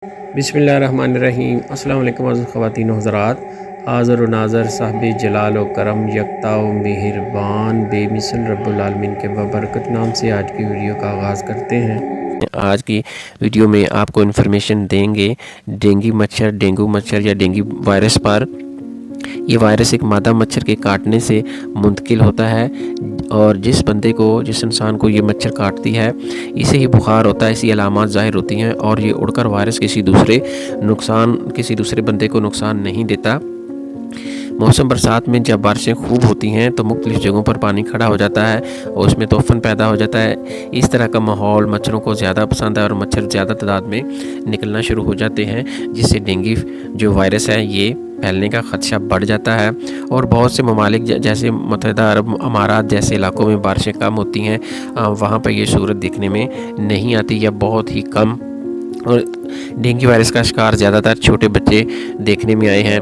बिस्मिल्लाहिर्रहमानिर्रहीम। अस्सलाम वालेकुम ख़वातीन व हज़रात। हाज़र व नाज़र साहिब जलाल व करम यकता व मेहरबान बेमिसल रब्बुल आलमीन के बबरकत नाम से आज की वीडियो का आगाज़ करते हैं। आज की वीडियो में आपको इन्फॉर्मेशन देंगे डेंगू मच्छर या डेंगू वायरस पर। ये वायरस एक मादा मच्छर के काटने से मुंतकिल होता है और जिस इंसान को ये मच्छर काटती है इसे ही बुखार होता है, ऐसी अलामात ज़ाहिर होती हैं और ये उड़कर वायरस किसी दूसरे बंदे को नुकसान नहीं देता। मौसम बरसात में जब बारिशें खूब होती हैं तो मुख्तलिफ़ जगहों पर पानी खड़ा हो जाता है और उसमें तूफ़ान पैदा हो जाता है। इस तरह का माहौल मच्छरों को ज़्यादा पसंद है और मच्छर ज़्यादा तादाद में निकलना शुरू हो जाते हैं, जिससे डेंगू जो वायरस है ये फैलने का ख़दशा बढ़ जाता है। और बहुत से ममालिक जैसे मुत्तहिदा अरब अमारात जैसे इलाकों में बारिशें कम होती हैं, वहाँ पर ये सूरत देखने में नहीं आती या बहुत ही कम। और डेंगू वायरस का शिकार ज़्यादातर छोटे बच्चे देखने में आए हैं।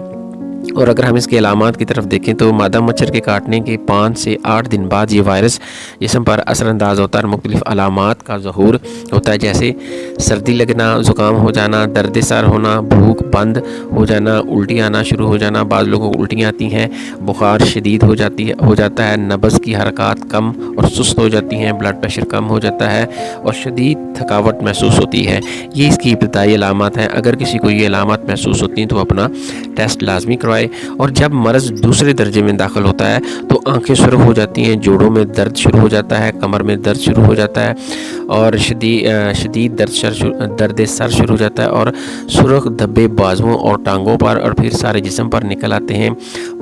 और अगर हम इसके अलामात की तरफ देखें तो मादा मच्छर के काटने के 5 से 8 दिन बाद ये वायरस जिस्म पर असरअंदाज होता है और मुख्तलिफ़ अलामात का ज़हूर होता है, जैसे सर्दी लगना, ज़ुकाम हो जाना, दर्द सर होना, भूख बंद हो जाना, उल्टी आना शुरू हो जाना। बाज़ लोगों को उल्टियाँ आती हैं, बुखार शदीद हो जाता है, नब्ज़ की हरकत कम और सुस्त हो जाती हैं, ब्लड प्रेशर कम हो जाता है और शदीद थकावट महसूस होती है। ये इसकी इब्तदाई अलामात हैं। अगर किसी को ये अलामात महसूस होती हैं तो अपना टेस्ट लाजमी करवाए। और जब मर्ज़ दूसरे दर्जे में दाखिल होता है तो आंखें सुर्ख हो जाती हैं, जोड़ों में दर्द शुरू हो जाता है, कमर में दर्द शुरू हो जाता है और शदीद दर्द सर शुरू हो जाता है और सुर्ख धब्बे बाजुओं और टांगों पर और फिर सारे जिस्म पर निकल आते हैं।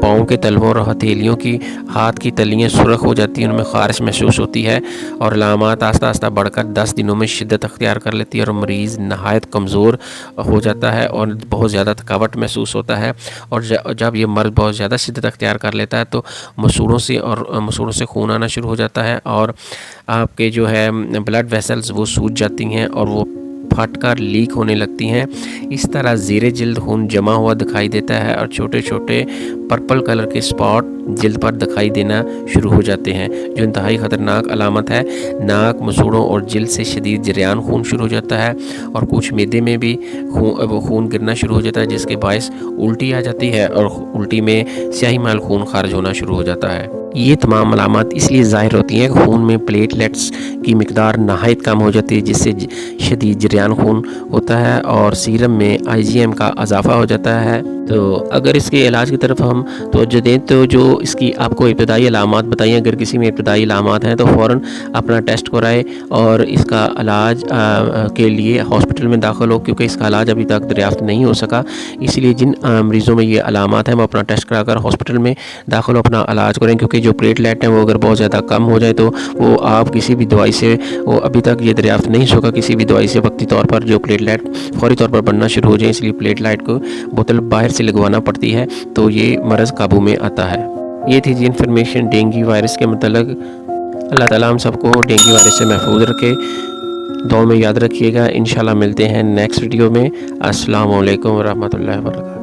पाँव के तलवों और हथेलियों की हाथ की तलियाँ सुर्ख हो जाती हैं, उनमें ख़ारिश महसूस होती है और अलामात आस्ता आस्ता बढ़कर 10 दिनों में शिद्दत अख्तियार कर लेती है और मरीज़ नहायत कमज़ोर हो जाता है और बहुत ज़्यादा थकावट महसूस होता है। और जब ये मर्ज़ बहुत ज़्यादा शिद्दत अख्तियार कर लेता है तो मसूड़ों से खून आना शुरू हो जाता है और आपके जो है ब्लड वेसल्स वो सूज जाती हैं और वो फट कर लीक होने लगती हैं। इस तरह ज़ेरे जिल्द खून जमा हुआ दिखाई देता है और छोटे छोटे पर्पल कलर के स्पॉट जिल्द पर दिखाई देना शुरू हो जाते हैं, जो इंतहाई ख़तरनाक अलामत है। नाक, मसूड़ों और जिल्द से शदीद जरियान खून शुरू हो जाता है और कुछ मैदे में भी खून गिरना शुरू हो जाता है, जिसके बायस उल्टी आ जाती है और उल्टी में स्याही माल खून खारिज होना शुरू हो जाता है। ये तमाम अलामत इसलिए ज़ाहिर होती हैं कि खून में प्लेटलेट्स की मिकदार नहायत कम हो जाती है, जिससे शदीद जरियान खून होता है और सीरम में IgM का इजाफा हो जाता है। तो अगर इसके इलाज की तरफ हम तवज्जो दें तो जो इसकी आपको इब्तदाई अलामात बताई, अगर किसी में इब्तदाई अलामात हैं तो फ़ौरन अपना टेस्ट कराए और इसका इलाज के लिए हॉस्पिटल में दाखिल हो, क्योंकि इसका इलाज अभी तक दरियाफ्त नहीं हो सका। इसलिए जिन मरीज़ों में ये अलामात हैं वो अपना टेस्ट कराकर हॉस्पिटल में दाखिल हो, अपना इलाज करें, क्योंकि जो प्लेटलेट हैं वो अगर बहुत ज़्यादा कम हो जाए तो वो आप किसी भी दवाई से वो अभी तक ये दरियाफ्त नहीं होगा किसी भी दवाई से वक्ती तौर पर जो प्लेटलेट फौरी तौर पर बढ़ना शुरू हो जाए, इसलिए प्लेटलेट को बोतल बाहर से लगवाना पड़ती है तो ये मर्ज़ काबू में आता है। ये थी जी इन्फॉर्मेशन डेंगू वायरस के मतलब। अल्लाह ताला हम सबको डेंगू वायरस से महफूज रखे। दुआ में याद रखिएगा। इंशाल्लाह मिलते हैं नेक्स्ट वीडियो में। अस्सलाम वालेकुम व रहमतुल्लाहि व बरकातहू।